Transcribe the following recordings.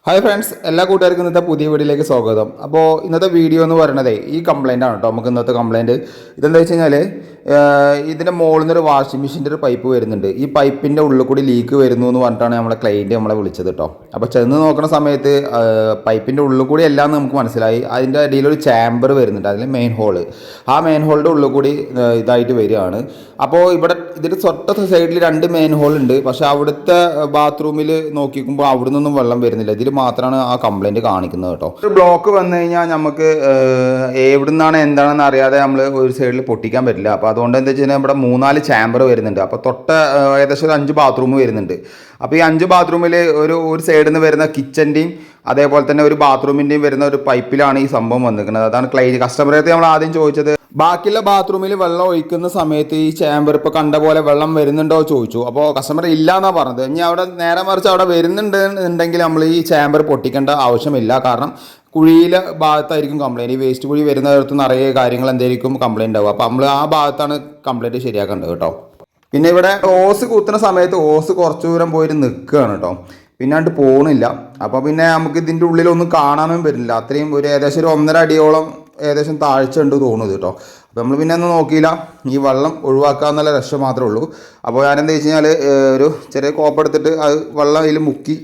Hi friends, എല്ലാ കൂട്ടുകാർക്കും ഇന്നത്തെ പുതിയ വീഡിയോയിലേക്ക് സ്വാഗതം. അപ്പോൾ ഇന്നത്തെ വീഡിയോ എന്ന് പറയുന്നത് ഈ കംപ്ലൈൻ്റ് ആണ് കേട്ടോ. നമുക്ക് ഇന്നത്തെ കംപ്ലൈൻറ്റ് ഇതെന്താ വെച്ച് കഴിഞ്ഞാൽ ഇതിൻ്റെ മുകളിൽ നിന്നൊരു വാഷിംഗ് മെഷീൻ്റെ ഒരു പൈപ്പ് വരുന്നുണ്ട്. ഈ പൈപ്പിൻ്റെ ഉള്ളിൽ കൂടി ലീക്ക് വരുന്നു എന്ന് പറഞ്ഞിട്ടാണ് നമ്മളെ ക്ലൈൻറ്റ് നമ്മളെ വിളിച്ചത് കേട്ടോ. അപ്പോൾ ചെന്ന് നോക്കുന്ന സമയത്ത് പൈപ്പിൻ്റെ ഉള്ളിൽ കൂടി എല്ലാം നമുക്ക് മനസ്സിലായി. അതിൻ്റെ ഇടയിലൊരു ചാമ്പർ വരുന്നുണ്ട്, അതിൽ മെയിൻ ഹോള്. ആ മെയിൻ ഹോളിൻ്റെ ഉള്ളിൽ കൂടി ഇതായിട്ട് വരികയാണ്. അപ്പോൾ ഇവിടെ ഇതിൻ്റെ തൊട്ട സൈഡിൽ രണ്ട് മെയിൻ ഹോൾ ഉണ്ട്. പക്ഷേ അവിടുത്തെ ബാത്റൂമിൽ നോക്കിക്കുമ്പോൾ അവിടെ നിന്നൊന്നും വെള്ളം വരുന്നില്ല. ഇതിൽ മാത്രമാണ് ആ കംപ്ലൈൻറ്റ് കാണിക്കുന്നത് കേട്ടോ. ഒരു ബ്ലോക്ക് വന്നു കഴിഞ്ഞാൽ നമുക്ക് എവിടെ നിന്നാണ് എന്താണെന്ന് അറിയാതെ നമ്മൾ ഒരു സൈഡിൽ പൊട്ടിക്കാൻ പറ്റില്ല. അപ്പോൾ അതുകൊണ്ട് എന്താ വെച്ച് കഴിഞ്ഞാൽ ഇവിടെ 3-4 ചാമ്പർ വരുന്നുണ്ട്. അപ്പോൾ ഏകദേശം ഒരു 5 ബാത്റൂം വരുന്നുണ്ട്. അപ്പോൾ ഈ 5 ബാത്റൂമിൽ ഒരു സൈഡിൽ നിന്ന് വരുന്ന കിച്ചൻ്റെയും അതേപോലെ തന്നെ ഒരു ബാത്റൂമിൻ്റെയും വരുന്ന ഒരു പൈപ്പിലാണ് ഈ സംഭവം വന്നിരിക്കുന്നത്. അതാണ് കസ്റ്റമറെ നമ്മൾ ആദ്യം ചോദിച്ചത്. ബാക്കിയുള്ള ബാത്റൂമിൽ വെള്ളം ഒഴിക്കുന്ന സമയത്ത് ഈ ചാമ്പർ ഇപ്പോൾ കണ്ട പോലെ വെള്ളം വരുന്നുണ്ടോ ചോദിച്ചു. അപ്പോൾ കസ്റ്റമർ ഇല്ല എന്നാണ് പറഞ്ഞത്. ഇനി അവിടെ നേരെ മറിച്ച് അവിടെ വരുന്നുണ്ടെങ്കിൽ നമ്മൾ ഈ ചാമ്പർ പൊട്ടിക്കേണ്ട ആവശ്യമില്ല. കാരണം കുഴിയിലെ ഭാഗത്തായിരിക്കും കംപ്ലയിൻറ്റ്. ഈ വേസ്റ്റ് കുഴി വരുന്നിടത്ത് നിറയെ കാര്യങ്ങൾ എന്തായിരിക്കും കംപ്ലയിൻ്റ് ആവുക. അപ്പോൾ നമ്മൾ ആ ഭാഗത്താണ് കംപ്ലയിൻറ്റ് ശരിയാക്കേണ്ടത് കേട്ടോ. പിന്നെ ഇവിടെ ഓസ് കുത്തുന്ന സമയത്ത് ഓസ് കുറച്ച് ദൂരം പോയിട്ട് നിൽക്കുകയാണ് കേട്ടോ. പിന്നെ അത് പോകണില്ല. അപ്പോൾ പിന്നെ നമുക്ക് ഇതിൻ്റെ ഉള്ളിലൊന്നും കാണാനും പറ്റില്ല. അത്രയും ഏകദേശം ഒരു 1.5 അടിയോളം ഏകദേശം താഴ്ച ഉണ്ട് തോന്നുന്നത് കേട്ടോ. അപ്പോൾ നമ്മൾ പിന്നെ ഒന്നും നോക്കിയില്ല. ഈ വെള്ളം ഒഴിവാക്കുക എന്നുള്ള രക്ഷ മാത്രമേ ഉള്ളൂ. അപ്പോൾ ഞാനെന്താ വെച്ച് കഴിഞ്ഞാൽ ഒരു ചെറിയ കോപ്പ് എടുത്തിട്ട് അത് വെള്ളം അതിൽ മുക്കി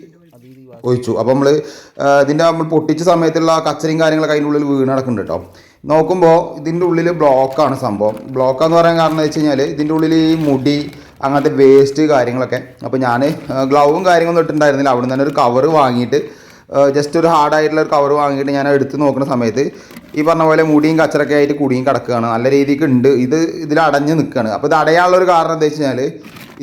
ഒഴിച്ചു. അപ്പോൾ നമ്മൾ പൊട്ടിച്ച സമയത്തുള്ള കച്ചറയും കാര്യങ്ങളൊക്കെ അതിൻ്റെ ഉള്ളിൽ വീണ് നടക്കുന്നുണ്ട് കേട്ടോ. നോക്കുമ്പോൾ ഇതിൻ്റെ ഉള്ളിൽ ബ്ലോക്കാണ് സംഭവം. ബ്ലോക്കാന്ന് പറയാൻ കാരണം എന്ന് വെച്ച് കഴിഞ്ഞാൽ ഇതിൻ്റെ ഉള്ളിൽ ഈ മുടി അങ്ങനത്തെ വേസ്റ്റ് കാര്യങ്ങളൊക്കെ. അപ്പോൾ ഞാൻ ഗ്ലൗവും കാര്യങ്ങളൊന്നും ഇട്ടിട്ടുണ്ടായിരുന്നില്ല. അവിടെ നിന്ന് തന്നെ ഒരു കവർ വാങ്ങിയിട്ട് ജസ്റ്റ് ഒരു ഹാർഡായിട്ടുള്ള ഒരു കവർ വാങ്ങിയിട്ട് ഞാൻ എടുത്ത് നോക്കുന്ന സമയത്ത് ഈ പറഞ്ഞ പോലെ മുടിയും കച്ചറൊക്കെ ആയിട്ട് കുടുങ്ങി കിടക്കുകയാണ്. നല്ല രീതിക്ക് ഉണ്ട്. ഇതിൽ അടഞ്ഞ് നിൽക്കുകയാണ്. അപ്പോൾ ഇത് അടയാനുള്ളൊരു കാരണം എന്താ വെച്ച് കഴിഞ്ഞാൽ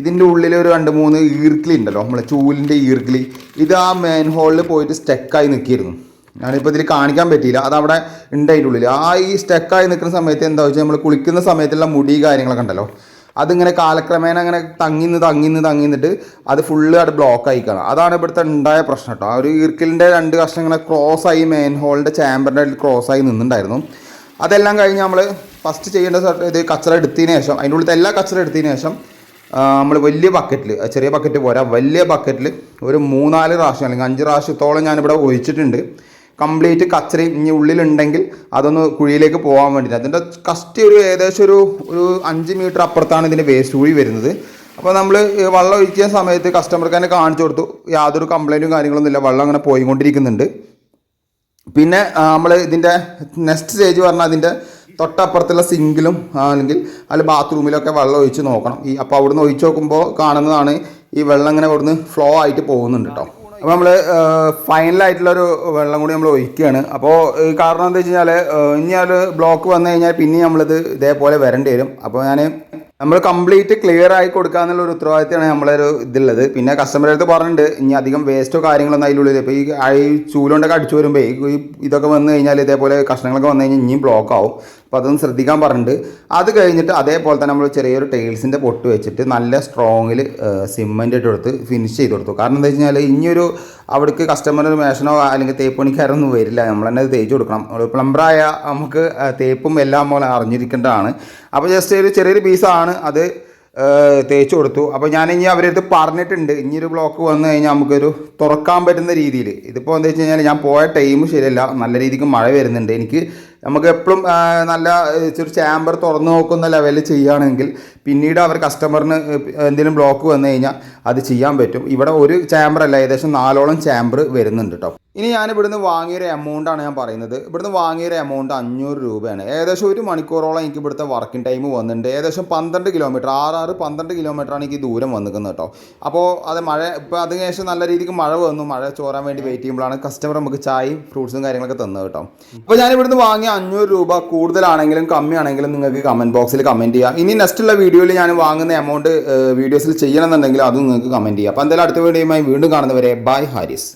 ഇതിൻ്റെ ഉള്ളിൽ ഒരു 2-3 ഈർക്കിളി ഉണ്ടല്ലോ, നമ്മളെ ചൂലിൻ്റെ ഈർക്കിളി. ഇത് ആ മെയിൻ ഹോളിൽ പോയിട്ട് സ്റ്റക്കായി നിൽക്കിയിരുന്നു. ഞാനിപ്പോൾ ഇതിൽ കാണിക്കാൻ പറ്റിയില്ല. അതവിടെ ഉണ്ട് അതിൻ്റെ ഉള്ളിൽ. ഈ സ്റ്റക്കായി നിൽക്കുന്ന സമയത്ത് എന്താ വെച്ചാൽ നമ്മൾ കുളിക്കുന്ന സമയത്തുള്ള മുടി കാര്യങ്ങളൊക്കെ ഉണ്ടല്ലോ, അതിങ്ങനെ കാലക്രമേണ അങ്ങനെ തങ്ങിന്നിട്ട് അത് ഫുള്ള് അവിടെ ബ്ലോക്ക് ആയിക്കണം. അതാണ് ഇവിടുത്തെ ഉണ്ടായ പ്രശ്നം കേട്ടോ. ആ ഒരു ഈർക്കിലിൻ്റെ 2 കഷ്ണം ഇങ്ങനെ ക്രോസായി മെയിൻ ഹോളിൻ്റെ ചാമ്പറിൻ്റെ ക്രോസായി നിന്നുണ്ടായിരുന്നു. അതെല്ലാം കഴിഞ്ഞ് നമ്മൾ ഫസ്റ്റ് ചെയ്യേണ്ട ഇത് കച്ചറ എടുത്തതിന് ശേഷം, അതിൻ്റെ ഉള്ളിലത്തെ എല്ലാ കച്ചറ എടുത്തതിന് ശേഷം നമ്മൾ വലിയ ബക്കറ്റിൽ, ചെറിയ ബക്കറ്റ് പോരാ, വലിയ ബക്കറ്റിൽ ഒരു 3-4 പ്രാവശ്യം അല്ലെങ്കിൽ 5 പ്രാവശ്യത്തോളം ഞാനിവിടെ ഒഴിച്ചിട്ടുണ്ട്. കംപ്ലീറ്റ് കച്ചറയും ഇനി ഉള്ളിലുണ്ടെങ്കിൽ അതൊന്ന് കുഴിയിലേക്ക് പോകാൻ വേണ്ടിയിട്ട്. അതിൻ്റെ കഷ്ടി ഏകദേശം ഒരു 5 മീറ്റർ അപ്പുറത്താണ് ഇതിൻ്റെ വേസ്റ്റ് കുഴി വരുന്നത്. അപ്പോൾ നമ്മൾ വെള്ളം ഒഴിക്കുന്ന സമയത്ത് കസ്റ്റമർക്ക് തന്നെ കാണിച്ചു കൊടുത്തു. യാതൊരു കംപ്ലൈൻറ്റും കാര്യങ്ങളൊന്നുമില്ല. വെള്ളം അങ്ങനെ പോയിക്കൊണ്ടിരിക്കുന്നുണ്ട്. പിന്നെ നമ്മൾ ഇതിൻ്റെ നെക്സ്റ്റ് സ്റ്റേജ് പറഞ്ഞാൽ അതിൻ്റെ തൊട്ടപ്പുറത്തുള്ള സിങ്കിലും അല്ലെങ്കിൽ ബാത്റൂമിലൊക്കെ വെള്ളം ഒഴിച്ച് നോക്കണം. അപ്പോൾ അവിടുന്ന് ഒഴിച്ച് നോക്കുമ്പോൾ കാണുന്നതാണ് ഈ വെള്ളം ഇങ്ങനെ അവിടുന്ന് ഫ്ലോ ആയിട്ട് പോകുന്നുണ്ട് കേട്ടോ. അപ്പോൾ നമ്മൾ ഫൈനലായിട്ടുള്ളൊരു വെള്ളം കൂടി നമ്മൾ ഒഴിക്കുകയാണ്. അപ്പോൾ കാരണം എന്താ വെച്ച് കഴിഞ്ഞാൽ ഇനി ഒരു ബ്ലോക്ക് വന്നു കഴിഞ്ഞാൽ പിന്നെ നമ്മളിത് ഇതേപോലെ വരേണ്ടി വരും. അപ്പോൾ നമ്മൾ കംപ്ലീറ്റ് ക്ലിയർ ആയി കൊടുക്കുക എന്നുള്ള ഒരു ഉത്തരവാദിത്തമാണ് നമ്മളൊരു ഇതുള്ളത്. പിന്നെ കസ്റ്റമറുടെ അടുത്ത് പറഞ്ഞിട്ടുണ്ട് ഇനി അധികം വേസ്റ്റോ കാര്യങ്ങളൊന്നും അതിലുള്ളിൽ. ഇപ്പോൾ ഈ ചൂലുകൊണ്ടൊക്കെ അടിച്ചു വരുമ്പോൾ ഇതൊക്കെ വന്നു കഴിഞ്ഞാൽ ഇതേപോലെ കഷ്ണങ്ങളൊക്കെ വന്നു കഴിഞ്ഞാൽ ഇനിയും ബ്ലോക്ക് ആവും. അപ്പോൾ അതൊന്ന് ശ്രദ്ധിക്കാൻ പറഞ്ഞിട്ടുണ്ട്. അത് കഴിഞ്ഞിട്ട് അതേപോലെ തന്നെ നമ്മൾ ചെറിയൊരു ടൈൽസിൻ്റെ പൊട്ട് വെച്ചിട്ട് നല്ല സ്ട്രോങ്ങിൽ സിമെൻ്റ് ഇട്ട് കൊടുത്ത് ഫിനിഷ് ചെയ്ത് കൊടുത്തു. കാരണം എന്താ വെച്ച് കഴിഞ്ഞാൽ ഇനിയൊരു അവിടേക്ക് കസ്റ്റമറിന് മേഷനോ അല്ലെങ്കിൽ തേപ്പ് പണിക്കാരൊന്നും വരില്ല. നമ്മൾ തന്നെ അത് തേച്ച് കൊടുക്കണം. പ്ലംബറായ നമുക്ക് തേപ്പും എല്ലാം പോലെ അറിഞ്ഞിരിക്കേണ്ടതാണ്. അപ്പോൾ ജസ്റ്റ് ഒരു ചെറിയൊരു പീസാണ് അത് തേച്ച് കൊടുത്തു. അപ്പോൾ ഞാനിനി അവരടുത്ത് പറഞ്ഞിട്ടുണ്ട് ഇനിയൊരു ബ്ലോക്ക് വന്നു കഴിഞ്ഞാൽ നമുക്കൊരു തുറക്കാൻ പറ്റുന്ന രീതിയിൽ. ഇതിപ്പോൾ എന്താ വെച്ച് കഴിഞ്ഞാൽ ഞാൻ പോയ ടൈം ശരിയല്ല, നല്ല രീതിക്ക് മഴ വരുന്നുണ്ട്. നമുക്ക് എപ്പോഴും നല്ല ഒരു ചാമ്പർ തുറന്നു നോക്കുന്ന ലെവലിൽ ചെയ്യുകയാണെങ്കിൽ പിന്നീട് അവർ കസ്റ്റമറിന് എന്തെങ്കിലും ബ്ലോക്ക് വന്നു കഴിഞ്ഞാൽ അത് ചെയ്യാൻ പറ്റും. ഇവിടെ ഒരു ചാമ്പർ അല്ല, ഏകദേശം 4ഓളം ചാമ്പർ വരുന്നുണ്ട് കേട്ടോ. ഇനി ഞാൻ ഇവിടുന്ന് വാങ്ങിയൊരു എമൗണ്ടാണ് ഞാൻ പറയുന്നത്. ഇവിടുന്ന് വാങ്ങിയൊരു എമൗണ്ട് 500 രൂപയാണ്. ഏകദേശം 1 മണിക്കൂറോളം എനിക്ക് ഇവിടുത്തെ വർക്കിംഗ് ടൈം വന്നിട്ടുണ്ട്. ഏകദേശം 12 കിലോമീറ്റർ 12 കിലോമീറ്ററാണ് എനിക്ക് ദൂരം വന്നിരിക്കുന്നത് കേട്ടോ. അപ്പോൾ അത് മഴ ഇപ്പോൾ അതിന് ശേഷം നല്ല രീതിക്ക് മഴ വന്നു. മഴ ചോറാൻ വേണ്ടി വെയിറ്റ് ചെയ്യുമ്പോഴാണ് കസ്റ്റമർ നമുക്ക് ചായയും ഫ്രൂട്ട്സും കാര്യങ്ങളൊക്കെ തന്നത് കേട്ടോ. അപ്പോൾ ഞാൻ ഇവിടുന്ന് വാങ്ങിയ 500 രൂപ കൂടുതലാണെങ്കിലും കമ്മിയാണെങ്കിലും നിങ്ങൾക്ക് കമൻറ്റ് ബോക്സിൽ കമൻറ്റ് ചെയ്യാം. ഇനി നെക്സ്റ്റുള്ള വീഡിയോയിൽ ഞാൻ വാങ്ങുന്ന എമൗണ്ട് വീഡിയോസിൽ ചെയ്യണമെന്നുണ്ടെങ്കിൽ അതും നിങ്ങൾക്ക് കമൻറ്റ് ചെയ്യാം. അപ്പോൾ എന്തായാലും അടുത്ത വീഡിയോയുമായി വീണ്ടും കാണുന്നവരെ ബൈ ഹാരിസ്.